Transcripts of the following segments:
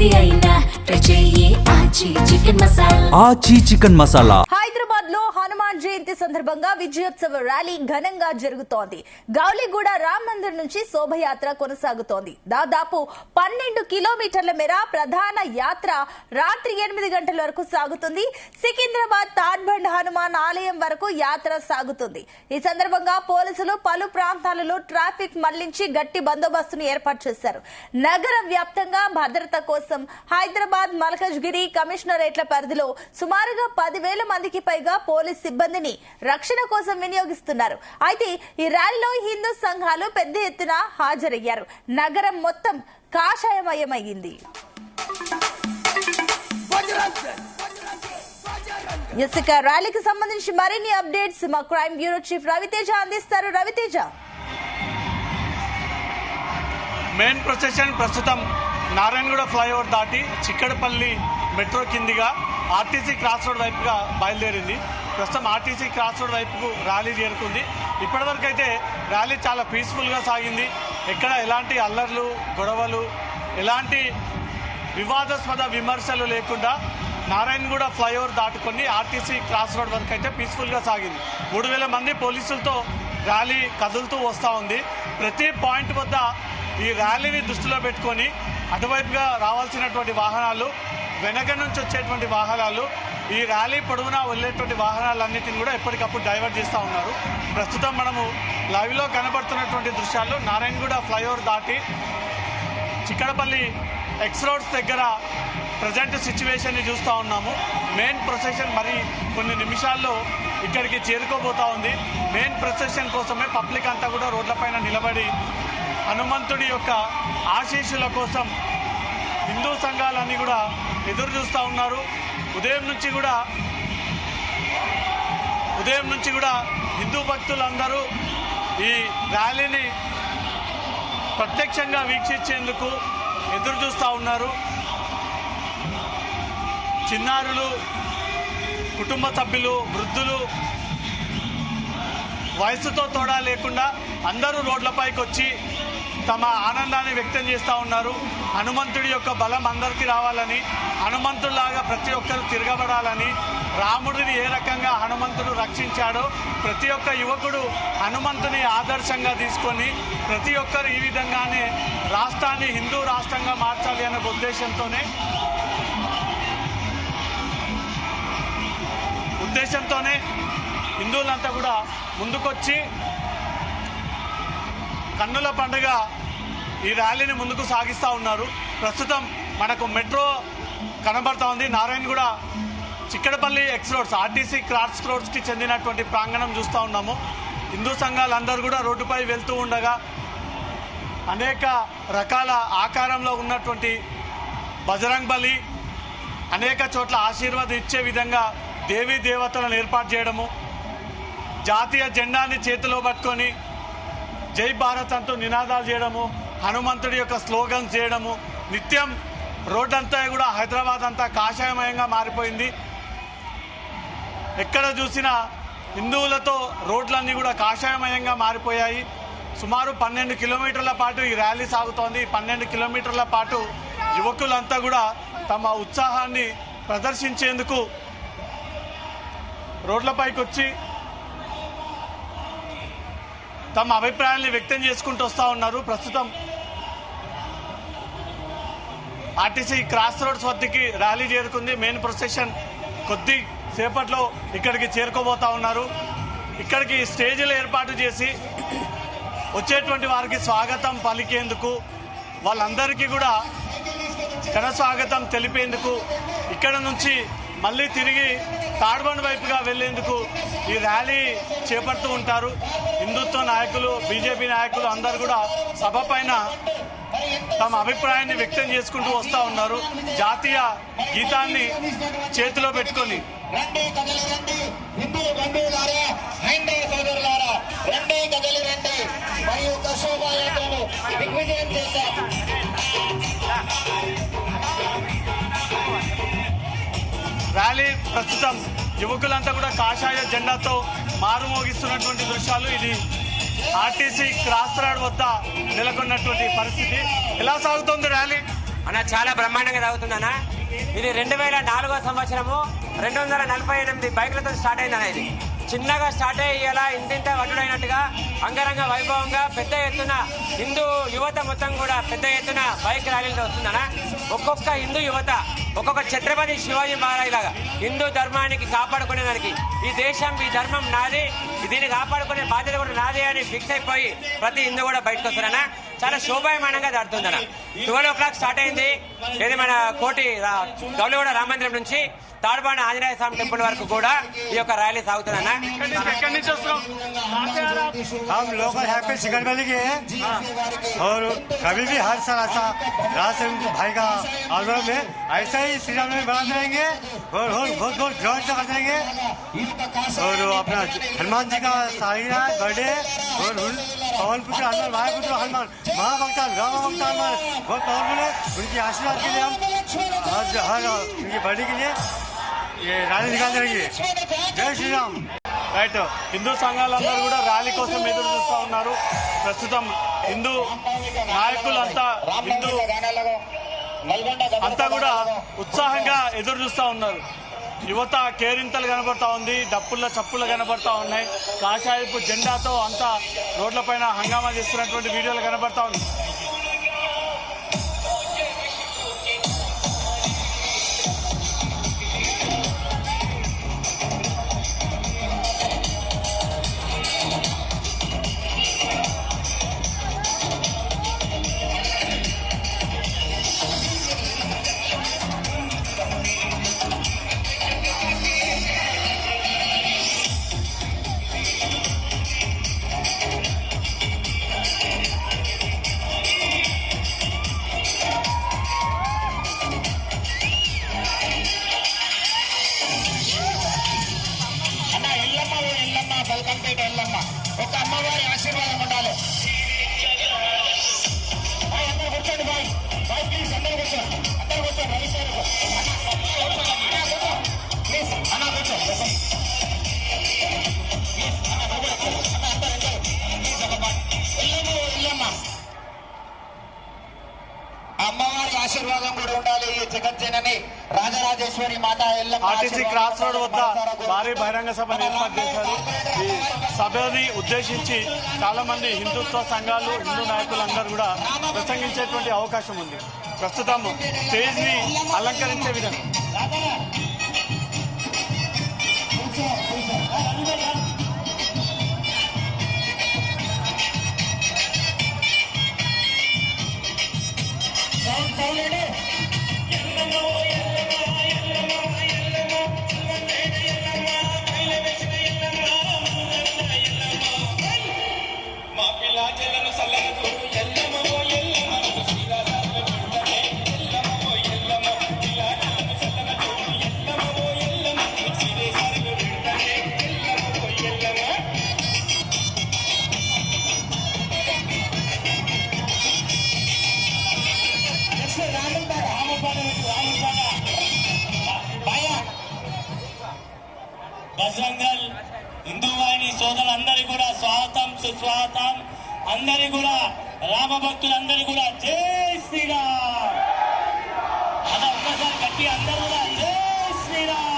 ఏది అయినా ట్రై చెయ్యి ఆచి చికెన్ మసాలా. హైదరాబాద్ లో హనుమాన్ జయంతి సందర్భంగా విజయోత్సవ ర్యాలీ ఘనంగా జరుగుతోంది. గౌలిగూడ రామ్ మందిర్ నుంచి శోభయాత్ర కొనసాగుతోంది. దాదాపు 12 కిలోమీటర్ల మేర ప్రధాన యాత్ర రాత్రి 8 గంటల వరకు సాగుతుంది. సికింద్రాబాద్ తాడ్బండ్ హనుమాన్ ఆలయం వరకు యాత్ర సాగుతుంది. ఈ సందర్భంగా పోలీసులు పలు ప్రాంతాలలో ట్రాఫిక్ మళ్లించి గట్టి బందోబస్తును ఏర్పాటు చేశారు. నగర వ్యాప్తంగా భద్రత కోసం హైదరాబాద్ మల్కజ్గిరి కమిషనరేట్ల పరిధిలో సుమారుగా 10,000 మందికి పైగా పోలీస్ సిబ్బందిని రక్షణ కోసం వినియోగిస్తున్నారు. అయితే ఈ ర్యాలీలో హిందూ సంఘాలు పెద్ద ఎత్తున హాజరయ్యారు. నగరం మొత్తం కాషాయమయమైంది. ఇసుక ర్యాలీకి సంబంధించి మరిన్ని అప్డేట్స్ మా క్రైమ్ బ్యూరో చీఫ్ రవితేజ అందిస్తారు. రవితేజ, మెయిన్ ప్రొసెషన్ ప్రస్తుతం నారాయణగూడ ఫ్లైఓవర్ దాటి చిక్కడపల్లి మెట్రో కిందిగా ఆర్టీసీ క్రాస్ రోడ్ వైపుగా బయలుదేరింది. ప్రస్తుతం ఆర్టీసీ క్రాస్ రోడ్ వైపుకు ర్యాలీ చేరుకుంది. ఇప్పటివరకు అయితే ర్యాలీ చాలా పీస్ఫుల్గా సాగింది. ఎక్కడ ఎలాంటి అల్లర్లు, గొడవలు, ఎలాంటి వివాదాస్పద విమర్శలు లేకుండా నారాయణగూడ ఫ్లైఓవర్ దాటుకొని ఆర్టీసీ క్రాస్ రోడ్ వరకు అయితే పీస్ఫుల్గా సాగింది. 3,000 మంది పోలీసులతో ర్యాలీ కదులుతూ వస్తూ ఉంది. ప్రతి పాయింట్ వద్ద ఈ ర్యాలీని దృష్టిలో పెట్టుకొని అటువైపుగా రావాల్సినటువంటి వాహనాలు, వెనక నుంచి వచ్చేటువంటి వాహనాలు, ఈ ర్యాలీ పొడవునా వెళ్ళేటువంటి వాహనాలన్నింటినీ కూడా ఎప్పటికప్పుడు డైవర్ట్ చేస్తూ ఉన్నారు. ప్రస్తుతం మనము లైవ్లో కనబడుతున్నటువంటి దృశ్యాలు నారాయణగూడ ఫ్లైఓవర్ దాటి చిక్కడపల్లి ఎక్స్ రోడ్స్ దగ్గర ప్రజెంట్ సిచ్యువేషన్ని చూస్తూ ఉన్నాము. మెయిన్ ప్రొసెషన్ మరి కొన్ని నిమిషాల్లో ఇక్కడికి చేరుకోబోతూ ఉంది. మెయిన్ ప్రొసెషన్ కోసమే పబ్లిక్ అంతా కూడా రోడ్లపైన నిలబడి హనుమంతుడి యొక్క ఆశీస్సుల కోసం హిందూ సంఘాలన్నీ కూడా ఎదురు చూస్తూ ఉన్నారు. ఉదయం నుంచి కూడా హిందూ భక్తులందరూ ఈ ర్యాలీని ప్రత్యక్షంగా వీక్షించేందుకు ఎదురు చూస్తూ ఉన్నారు. చిన్నారులు, కుటుంబ సభ్యులు, వృద్ధులు, వయసుతో తోడా లేకుండా అందరూ రోడ్లపైకి వచ్చి తమ ఆనందాన్ని వ్యక్తం చేస్తూ ఉన్నారు. హనుమంతుడి యొక్క బలం అందరికీ రావాలని, హనుమంతుడిలాగా ప్రతి ఒక్కరు తిరగబడాలని, రాముడిని ఏ రకంగా హనుమంతుడు రక్షించాడో ప్రతి ఒక్క యువకుడు హనుమంతుని ఆదర్శంగా తీసుకొని ప్రతి ఒక్కరు ఈ విధంగానే రాష్ట్రాన్ని హిందూ రాష్ట్రంగా మార్చాలి అనే ఉద్దేశంతోనే హిందువులంతా కూడా ముందుకొచ్చి కన్నుల పండుగ ఈ ర్యాలీని ముందుకు సాగిస్తూ ఉన్నారు. ప్రస్తుతం మనకు మెట్రో కనబడతా ఉంది. Narayanaguda Chikkadpally X roads, RTC cross రోడ్స్కి చెందినటువంటి ప్రాంగణం చూస్తూ ఉన్నాము. హిందూ సంఘాలందరూ కూడా రోడ్డుపై వెళ్తూ ఉండగా అనేక రకాల ఆకారంలో ఉన్నటువంటి బజరంగ్ బలి అనేక చోట్ల ఆశీర్వాదం ఇచ్చే విధంగా దేవీ దేవతలను ఏర్పాటు చేయడము, జాతీయ జెండాని చేతిలో పట్టుకొని జై భారత్ అంటూ నినాదాలు చేయడము, హనుమంతుడి యొక్క స్లోగన్స్ చేయడము, నిత్యం రోడ్డంతా కూడా హైదరాబాద్ అంతా కాషాయమయంగా మారిపోయింది. ఎక్కడ చూసినా హిందువులతో రోడ్లన్నీ కూడా కాషాయమయంగా మారిపోయాయి. సుమారు 12 కిలోమీటర్ల పాటు ఈ ర్యాలీ సాగుతోంది. 12 కిలోమీటర్ల పాటు యువకులంతా కూడా తమ ఉత్సాహాన్ని ప్రదర్శించేందుకు రోడ్లపైకి వచ్చి తమ అభిప్రాయాన్ని వ్యక్తం చేసుకుంటూ వస్తూ ఉన్నారు. ప్రస్తుతం ఆర్టీసీ క్రాస్ రోడ్స్ వద్దకి ర్యాలీ చేరుకుంది. మెయిన్ ప్రొసెషన్ కొద్ది సేపట్లో ఇక్కడికి చేరుకోబోతా ఉన్నారు. ఇక్కడికి స్టేజీలు ఏర్పాటు చేసి వచ్చేటువంటి వారికి స్వాగతం పలికేందుకు, వాళ్ళందరికీ కూడా ఘన స్వాగతం తెలిపేందుకు ఇక్కడ నుంచి మళ్ళీ తిరిగి తాడ్బండ్ వైపుగా వెళ్లేందుకు ఈ ర్యాలీ చేపడుతూ ఉంటారు. హిందుత్వ నాయకులు, బీజేపీ నాయకులు అందరూ కూడా సభ పైన తమ అభిప్రాయాన్ని వ్యక్తం చేసుకుంటూ వస్తూ ఉన్నారు. జాతీయ గీతాన్ని చేతిలో పెట్టుకొని ర్యాలీ ప్రస్తుతం యువకులంతా కూడా కాషాయ జెండాతో మారుమోగిస్తున్నటువంటి దృశ్యాలు. ఇది ఆర్టీసీ క్రాస్ రోడ్ వద్ద నెలకొన్నటువంటి పరిస్థితి. ఎలా సాగుతోంది ర్యాలీ? అన్న చాలా బ్రహ్మాండంగా సాగుతుందన్న. ఇది 2004 సంవత్సరము 248 బైకులతో స్టార్ట్ అయిందన్న. ఇది చిన్నగా స్టార్ట్ అయ్యేలా ఇంతింత వడ్డుడైనట్టుగా అంగరంగ వైభవంగా పెద్ద ఎత్తున హిందూ యువత మొత్తం కూడా పెద్ద ఎత్తున బైక్ ర్యాలీలతో వస్తుందన్న. ఒక్కొక్క హిందూ యువత ఒక్కొక్క ఛత్రపతి శివాజీ మహారాజ్ లాగా హిందూ ధర్మానికి కాపాడుకునేదానికి ఈ దేశం ఈ ధర్మం నాది, దీన్ని కాపాడుకునే బాధ్యత కూడా నాది అని ఫిక్స్ అయిపోయి ప్రతి హిందూ కూడా బయటకు వస్తారన్న. చాలా శోభాయమానంగా జరుగుతుందన్న. 12 o'clock స్టార్ట్ అయింది. ఇది మన కోటి గౌలిగూడ రామ మందిరం నుంచి తాడుబాణ ఆంజనేయ స్వామి టెంపుల్ వరకు కూడా ఈ యొక్క ర్యాలీ సాగుతుందన్న. हम लोकल यहाँ पे चिकन वाली के हैं और कभी भी हर साल ऐसा राज भाई का आंदोलन में ऐसा ही श्री राम में बना देंगे और बहुत बहुत जोर से कर देंगे। और अपना हनुमान जी का सालिया बर्थडे और पवन पुत्र हनुमान महापुत्र हनुमान महाभक्ता राम भक्ता हनुमान बहुत पावरफुल है। उनकी आशीर्वाद के लिए हम आज हर उनकी बर्थडे के लिए ये रैली निकाल देंगे। जय श्री राम। రైట్, హిందూ సంఘాలందరూ కూడా ర్యాలీ కోసం ఎదురు చూస్తూ ఉన్నారు. ప్రస్తుతం హిందూ నాయకులంతా అంతా కూడా ఉత్సాహంగా ఎదురు చూస్తూ ఉన్నారు. యువత కేరింతలు కనబడతా ఉంది, డప్పుల చప్పులు కనబడతా ఉన్నాయి, కాషాయపు జెండాతో అంతా రోడ్లపైన హంగామా చేస్తున్నటువంటి వీడియోలు కనబడతా ఉన్నాయి. బల్కంపేట ఎల్లమ్మ ఒక అమ్మవారి ఆశీర్వాదం ఉండాలి. అందరూ కూర్చోండి బాయ్ బాయ్ ప్లీజ్ అందరూ కూర్చోండి రవి సార్ ప్లీజ్ అన్న కూర్చో ఎల్లమ్మ అమ్మవారి ఆశీర్వాదం కూడా ఉండాలి. ఈ జగజ్జనని రాజరాజేశ్వరి మాత ఎల్లమ్మ ఆర్టీసీ క్రాస్ రోడ్ వద్ద భారీ బహిరంగ సభను ఏర్పాటు చేశారు. ఈ సభని ఉద్దేశించి చాలా మంది హిందుత్వ సంఘాలు హిందూ నాయకులందరూ కూడా ప్రసంగించేటువంటి అవకాశం ఉంది. ప్రస్తుతం స్టేజ్ ని అలంకరించే విధంగా బజరంగల్ హిందూ వాహిని సోదరులందరికీ కూడా స్వాగతం సుస్వాగతం. అందరి కూడా రామ భక్తులందరికీ కూడా జై శ్రీరామ్. అలా ఒక్కసారి గట్టి అందరూ కూడా జై శ్రీరామ్.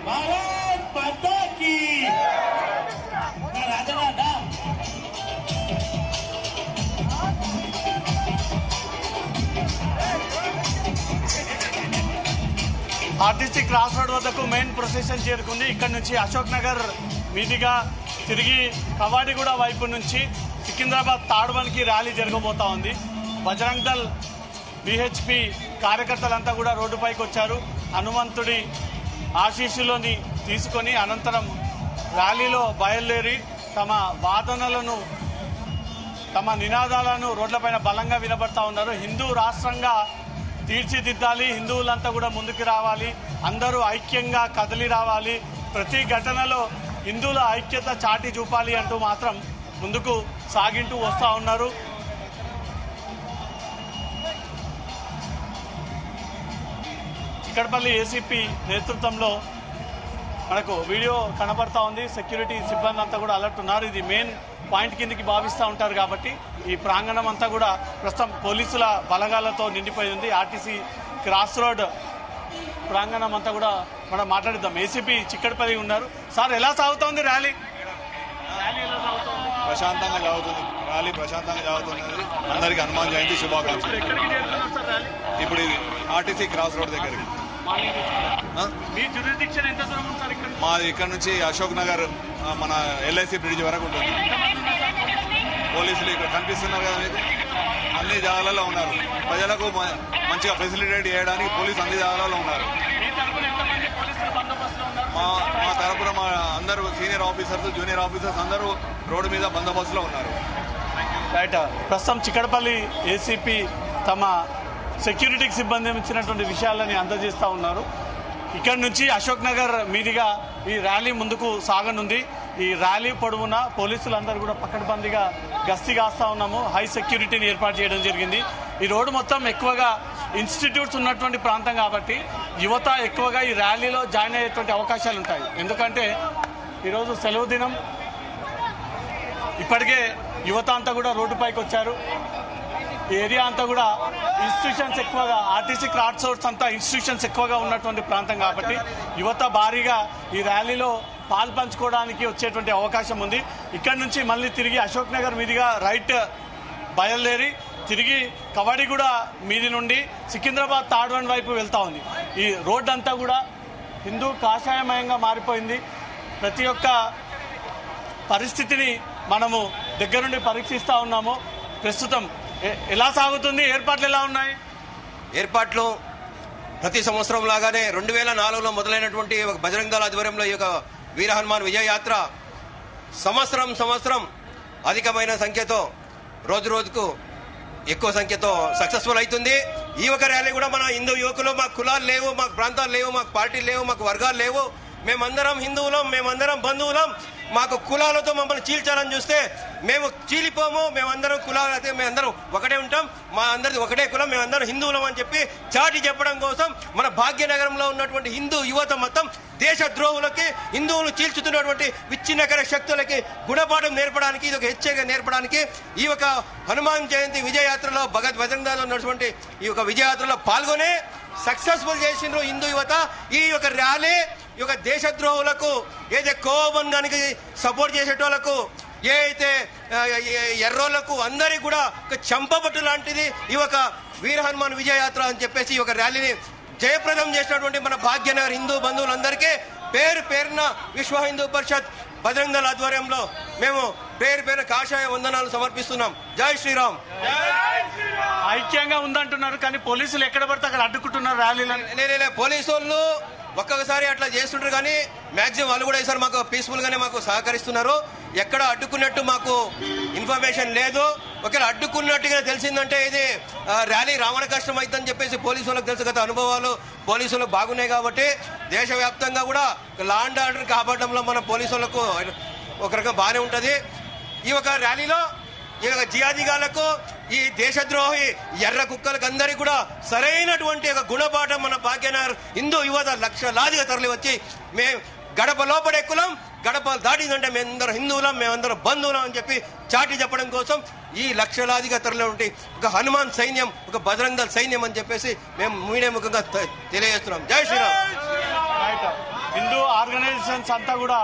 భారత్ మాతా కీ రాజనాథ. ఆర్టీసీ క్రాస్ రోడ్ వద్దకు మెయిన్ ప్రొసెషన్ చేరుకుంది. ఇక్కడ నుంచి అశోక్ నగర్ మీదుగా తిరిగి కవాడిగూడ వైపు నుంచి సికింద్రాబాద్ తాడుబన్కి ర్యాలీ జరగబోతా ఉంది. బజరంగ్ దళ్ బీహెచ్పీ కార్యకర్తలంతా కూడా రోడ్డుపైకి వచ్చారు. హనుమంతుడి ఆశీస్సులోని తీసుకొని అనంతరం ర్యాలీలో బయలుదేరి తమ వాదనలను తమ నినాదాలను రోడ్లపైన బలంగా వినబడతా ఉన్నారు. హిందూ రాష్ట్రంగా తీర్చిదిద్దాలి, హిందువులంతా కూడా ముందుకు రావాలి, అందరూ ఐక్యంగా కదిలి రావాలి, ప్రతి ఘటనలో హిందువుల ఐక్యత చాటి చూపాలి అంటూ మాత్రం ముందుకు సాగింటూ వస్తూ ఉన్నారు. చిక్కడపల్లి ఏసీపీ నేతృత్వంలో మనకు వీడియో కనబడతా ఉంది. సెక్యూరిటీ సిబ్బంది అంతా కూడా అలర్ట్ ఉన్నారు. ఇది మెయిన్ పాయింట్ కిందకి భావిస్తూ ఉంటారు కాబట్టి ఈ ప్రాంగణం అంతా కూడా ప్రస్తుతం పోలీసుల బలగాలతో నిండిపోయి ఉంది. ఆర్టీసీ క్రాస్ రోడ్ ప్రాంగణం అంతా కూడా మనం మాట్లాడిద్దాం. ఏసీపీ చిక్కడపల్లి ఉన్నారు. సార్, ఎలా సాగుతోంది ర్యాలీ? ప్రశాంతంగా సాగుతుంది. ర్యాలీ ప్రశాంతంగా సాగుతున్నది. అందరికీ హనుమాన్ జయంతి శుభాకాంక్షలు. ఇప్పుడు ఇది ఆర్టీసీ క్రాస్ రోడ్ దగ్గరికి. మాది ఇక్కడ నుంచి అశోక్ నగర్ మన ఎల్ఐసి బ్రిడ్జ్ వరకు ఉంటుంది. పోలీసులు ఇక్కడ కనిపిస్తున్నారు కదా మీకు, అన్ని జాగాలలో ఉన్నారు. ప్రజలకు మంచిగా ఫెసిలిటేట్ చేయడానికి పోలీసు అన్ని జాగాలలో ఉన్నారు. మా తరపున మా అందరూ సీనియర్ ఆఫీసర్స్, జూనియర్ ఆఫీసర్స్ అందరూ రోడ్డు మీద బందోబస్తులో ఉన్నారు. రైట్. ప్రస్తుతం చిక్కడపల్లి ఏసీపీ తమ సెక్యూరిటీకి సిబ్బంది ఇచ్చినటువంటి విషయాలని అందజేస్తూ ఉన్నారు. ఇక్కడ నుంచి అశోక్ నగర్ మీదుగా ఈ ర్యాలీ ముందుకు సాగనుంది. ఈ ర్యాలీ పొడవునా పోలీసులందరూ కూడా పకడ్బందీగా గస్తీ కాస్తా ఉన్నాము. హై సెక్యూరిటీని ఏర్పాటు చేయడం జరిగింది. ఈ రోడ్డు మొత్తం ఎక్కువగా ఇన్స్టిట్యూట్స్ ఉన్నటువంటి ప్రాంతం కాబట్టి యువత ఎక్కువగా ఈ ర్యాలీలో జాయిన్ అయ్యేటువంటి అవకాశాలు ఉంటాయి. ఎందుకంటే ఈరోజు సెలవు దినం, ఇప్పటికే యువత అంతా కూడా రోడ్డుపైకి వచ్చారు. ఈ ఏరియా అంతా కూడా ఇన్స్టిట్యూషన్స్ ఎక్కువగా, ఆర్టీసీ క్రాస్ రోడ్స్ అంతా ఇన్స్టిట్యూషన్స్ ఎక్కువగా ఉన్నటువంటి ప్రాంతం కాబట్టి యువత భారీగా ఈ ర్యాలీలో పాలు పంచుకోవడానికి వచ్చేటువంటి అవకాశం ఉంది. ఇక్కడ నుంచి మళ్ళీ తిరిగి అశోక్ నగర్ మీదుగా రైట్ బయలుదేరి తిరిగి కవాడిగూడ మీది నుండి సికింద్రాబాద్ తాడ్వండ్ వైపు వెళ్తా ఉంది. ఈ రోడ్డు అంతా కూడా హిందూ కాషాయమయంగా మారిపోయింది. ప్రతి ఒక్క పరిస్థితిని మనము దగ్గరుండి పరీక్షిస్తూ ఉన్నాము. ప్రస్తుతం ఎలా సాగుతుంది? ఏర్పాట్లు ఎలా ఉన్నాయి? ఏర్పాట్లు ప్రతి సంవత్సరం లాగానే 2004లో మొదలైనటువంటి ఒక బజరంగ దళ ఆధ్వర్యంలో ఈ యొక్క వీర హనుమాన్ విజయ యాత్ర సంవత్సరం అధికమైన సంఖ్యతో రోజు రోజుకు ఎక్కువ సంఖ్యతో సక్సెస్ఫుల్ అవుతుంది. ఈ ఒక ర్యాలీ కూడా మన హిందూ యువకులు, మాకు కులాలు లేవు, మాకు ప్రాంతాలు లేవు, మాకు పార్టీలు లేవు, మాకు వర్గాలు లేవు, మేమందరం హిందువులం, మేమందరం బంధువులం, మాకు కులాలతో మమ్మల్ని చీల్చాలని చూస్తే మేము చీలిపోము, మేమందరం కులాలు అయితే మేమందరం ఒకటే ఉంటాం, మా అందరిది ఒకటే కులం, మేమందరం హిందువులం అని చెప్పి చాటి చెప్పడం కోసం మన భాగ్యనగరంలో ఉన్నటువంటి హిందూ యువత మొత్తం దేశ ద్రోహులకి, హిందువులు చీల్చుతున్నటువంటి విచ్ఛిన్నకర శక్తులకి గుణపాఠం నేర్పడానికి, ఇది ఒక హెచ్చరిక నేర్పడానికి ఈ ఒక హనుమాన్ జయంతి విజయయాత్రలో బజరంగదళంలో ఉన్నటువంటి ఈ యొక్క విజయయాత్రలో పాల్గొనే సక్సెస్ఫుల్ చేసిండ్రు హిందూ యువత. ఈ యొక్క ర్యాలీ ఈ యొక్క దేశద్రోహులకు, ఏదైతే కోబన్గానికి సపోర్ట్ చేసేటోళ్లకు, ఏ అయితే ఎర్రోళ్లకు అందరికీ కూడా ఒక చంపబట్టు లాంటిది ఈ ఒక వీర హనుమాన్ విజయయాత్ర అని చెప్పేసి ఈ యొక్క ర్యాలీని జయప్రదం చేసినటువంటి మన భాగ్యనగర్ హిందూ బంధువులందరికీ పేరు పేరున విశ్వ హిందూ పరిషత్ బజరంగ దళ ఆధ్వర్యంలో మేము పేరు పేరు కాషాయ వందనాలు సమర్పిస్తున్నాం. జై శ్రీరామ్. ఐక్యంగా ఉందంటున్నారు కానీ పోలీసులు ఎక్కడ పడితే అక్కడ అడ్డుకుంటున్నారు ర్యాలీలను. నేనే పోలీసు వాళ్ళు ఒక్కొక్కసారి అట్లా చేస్తుంటారు కానీ మాక్సిమం వాళ్ళు కూడా ఈసారి మాకు పీస్ఫుల్ గానే మాకు సహకరిస్తున్నారు. ఎక్కడ అడ్డుకున్నట్టు మాకు ఇన్ఫర్మేషన్ లేదు. ఒకవేళ అడ్డుకున్నట్టుగా తెలిసిందంటే ఇది ర్యాలీ రావణ కష్టం అవుతుందని చెప్పేసి పోలీసు వాళ్ళకి తెలుసు. గత అనుభవాలు పోలీసులు బాగున్నాయి కాబట్టి దేశవ్యాప్తంగా కూడా లా అండ్ ఆర్డర్ కాపాడడంలో మన పోలీసు వాళ్ళకు ఒక రకం బాగానే ఉంటుంది. ఈ ఒక ర్యాలీలో ఈ యొక్క జిహాదీగాళ్లకు, ఈ దేశద్రోహి ఎర్ర కుక్కలకు అందరికీ కూడా సరైనటువంటి ఒక గుణపాఠం మన భాగ్యనగర్ హిందూ యువత లక్షలాదిగా తరలి వచ్చి మేము గడప లోపడే కులం, గడప దాటిందంటే మేమందరం హిందువులం, మేమందరం బంధువులం అని చెప్పి చాటి చెప్పడం కోసం ఈ లక్షలాదిగా తరలి ఉంటే ఒక హనుమాన్ సైన్యం, ఒక బజరంగ దళ సైన్యం అని చెప్పేసి మేము మీడియా ముఖంగా తెలియజేస్తున్నాం. జై శ్రీరామ్. హిందూ ఆర్గనైజేషన్స్ అంతా కూడా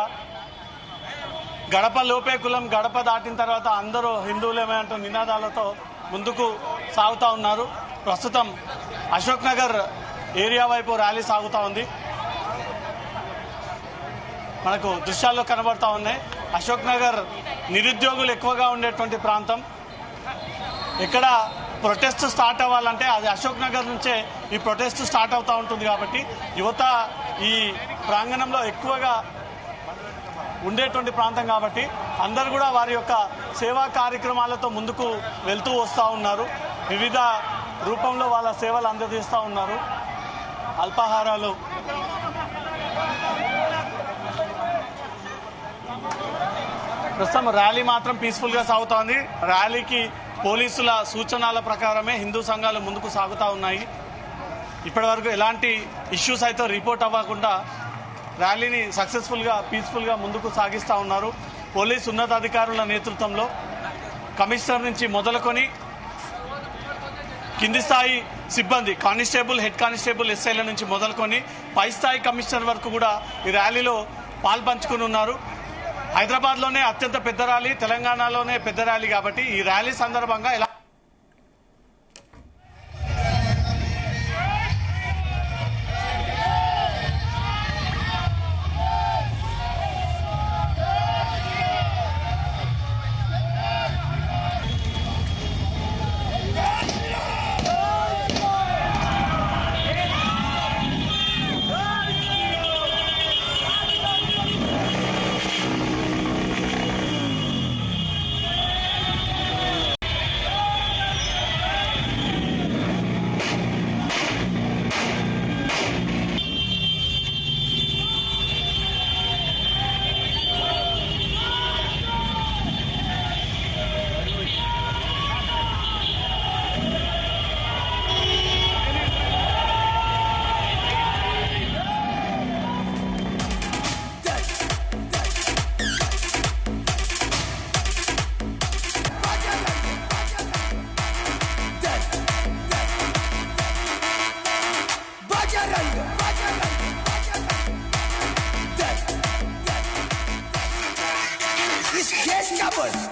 గడప లోపే కులం, గడప దాటిన తర్వాత అందరూ హిందువులేమే అంటూ నినాదాలతో ముందుకు సాగుతూ ఉన్నారు. ప్రస్తుతం అశోక్ నగర్ ఏరియా వైపు ర్యాలీ సాగుతూ ఉంది. మనకు దృశ్యాల్లో కనబడతా ఉన్నాయి. అశోక్ నగర్ నిరుద్యోగులు ఎక్కువగా ఉండేటువంటి ప్రాంతం. ఇక్కడ ప్రొటెస్ట్ స్టార్ట్ అవ్వాలంటే అది అశోక్ నగర్ నుంచే ఈ ప్రొటెస్ట్ స్టార్ట్ అవుతూ ఉంటుంది కాబట్టి యువత ఈ ప్రాంగణంలో ఎక్కువగా ఉండేటువంటి ప్రాంతం కాబట్టి అందరూ కూడా వారి యొక్క సేవా కార్యక్రమాలతో ముందుకు వెళ్తూ వస్తూ ఉన్నారు. వివిధ రూపంలో వాళ్ళ సేవలు అందజేస్తూ ఉన్నారు. అల్పాహారాలు ప్రస్తుతం ర్యాలీ మాత్రం పీస్ఫుల్గా సాగుతోంది. ర్యాలీకి పోలీసుల సూచనల ప్రకారమే హిందూ సంఘాలు ముందుకు సాగుతూ ఉన్నాయి. ఇప్పటివరకు ఎలాంటి ఇష్యూస్ అయితే రిపోర్ట్ అవ్వకుండా ర్యాలీని సక్సెస్ఫుల్గా పీస్ఫుల్గా ముందుకు సాగిస్తూ ఉన్నారు. పోలీసు ఉన్నతాధికారుల నేతృత్వంలో కమిషనర్ నుంచి మొదలుకొని కింది స్థాయి సిబ్బంది కానిస్టేబుల్, హెడ్ కానిస్టేబుల్, ఎస్ఐల నుంచి మొదలుకొని పై స్థాయి కమిషనర్ వరకు కూడా ఈ ర్యాలీలో పాల్పంచుకుని ఉన్నారు. హైదరాబాద్లోనే అత్యంత పెద్ద ర్యాలీ, తెలంగాణలోనే పెద్ద ర్యాలీ కాబట్టి ఈ ర్యాలీ సందర్భంగా ఎలా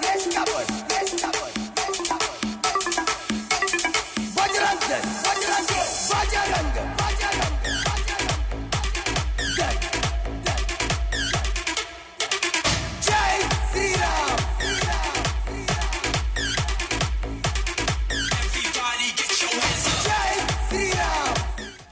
Yes, cowboy.